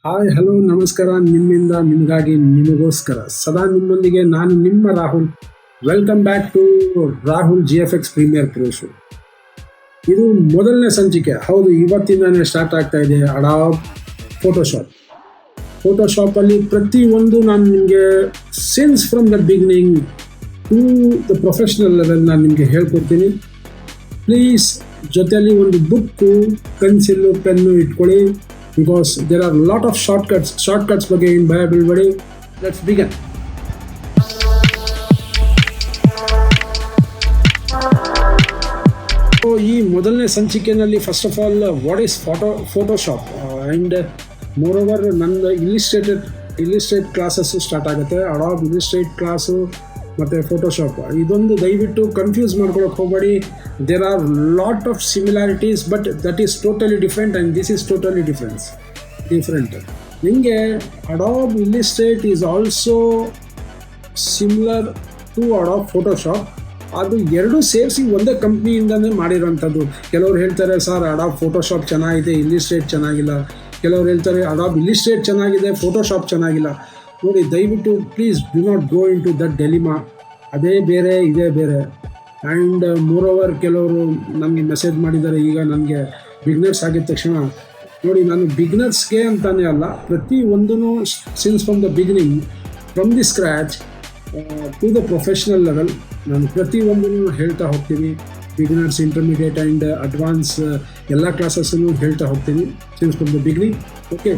Hi hello ನಮಸ್ಕಾರ. ನಿಮ್ಮಿಂದ ನಿಮಗಾಗಿ ನಿಮಗೋಸ್ಕರ ಸದಾ ನಿಮ್ಮೊಂದಿಗೆ ನಾನು ನಿಮ್ಮ Rahul. Welcome back to Rahul GFX premiere pro show. ಇದು ಮೊದಲನೇ ಸಂಚಿಕೆ. ಹೌದು, ಇವತ್ತಿಂದಾನೇ ಸ್ಟಾರ್ಟ್ ಆಗ್ತಾ ಇದೆ ಅಡಾಬ್ ಫೋಟೋಶಾಪಲ್ಲಿ ಪ್ರತಿಯೊಂದು ನಾನು ನಿಮಗೆ since from the beginning to the professional level ನಾನು ನಿಮಗೆ ಹೇಳ್ಕೊಡ್ತೀನಿ. ಪ್ಲೀಸ್ ಜೊತೆಯಲ್ಲಿ ಒಂದು ಬುಕ್ಕು, ಪೆನ್ಸಿಲ್ಲು, ಪೆನ್ನು ಇಟ್ಕೊಳ್ಳಿ. Because there are a lot of shortcuts ಬಗ್ಗೆ ಏನು ಭಯ ಬೀಳ್ಬೇಡಿ. Let's begun. ಈ ಮೊದಲನೇ ಸಂಚಿಕೆಯಲ್ಲಿ first of all what is Photoshop and more over ನನ್ನ ಇಲಿಸ್ಟ್ರೇಟ್ ಕ್ಲಾಸಸ್ಸು ಸ್ಟಾರ್ಟ್ ಆಗುತ್ತೆ. ಅಡಾಬ್ ಇಲಿಸ್ಟ್ರೇಟ್ ಕ್ಲಾಸು ಮತ್ತು ಫೋಟೋಶಾಪ್ ಇದೊಂದು ದಯವಿಟ್ಟು ಕನ್ಫ್ಯೂಸ್ ಮಾಡ್ಕೊಳಕ್ಕೆ ಹೋಗಬೇಡಿ. There are lot of similarities but that is totally different and this is totally different. ನಿಮಗೆ Adobe Illustrator is also similar to Adobe Photoshop. ಅದು ಎರಡೂ ಸೇರಿಸಿ ಒಂದೇ ಕಂಪ್ನಿಯಿಂದನೇ ಮಾಡಿರೋಂಥದ್ದು. ಕೆಲವರು ಹೇಳ್ತಾರೆ ಸರ್ ಅಡಾಬ್ ಫೋಟೋಶಾಪ್ ಚೆನ್ನಾಗಿದೆ, ಇಲಿಸ್ಟ್ರೇಟ್ ಚೆನ್ನಾಗಿಲ್ಲ. ಕೆಲವರು ಹೇಳ್ತಾರೆ ಅಡಾಬ್ ಇಲಿಸ್ಟ್ರೇಟ್ ಚೆನ್ನಾಗಿದೆ, ಫೋಟೋಶಾಪ್ ಚೆನ್ನಾಗಿಲ್ಲ. ನೋಡಿ, ದಯವಿಟ್ಟು please do not go into that dilemma. ಅದೇ ಬೇರೆ ಇದೇ ಬೇರೆ. ಆ್ಯಂಡ್ ಮೋರ್ ಓವರ್ ಕೆಲವರು ನನಗೆ ಮೆಸೇಜ್ ಮಾಡಿದ್ದಾರೆ ಈಗ ನನಗೆ ಬಿಗ್ನರ್ಸ್ ಆಗಿದ ತಕ್ಷಣ. ನೋಡಿ, ನಾನು ಬಿಗ್ನರ್ಸ್ಗೆ ಅಂತಾನೆ ಅಲ್ಲ, ಪ್ರತಿಯೊಂದೂ since from the beginning, from the scratch to the professional level ನಾನು ಪ್ರತಿಯೊಂದನ್ನು ಹೇಳ್ತಾ ಹೋಗ್ತೀನಿ. ಬಿಗಿನರ್ಸ್, ಇಂಟರ್ಮೀಡಿಯೇಟ್ ಆ್ಯಂಡ್ ಅಡ್ವಾನ್ಸ್ ಎಲ್ಲ ಕ್ಲಾಸಸ್ಸನ್ನು ಹೇಳ್ತಾ ಹೋಗ್ತೀನಿ since from the beginning. Okay,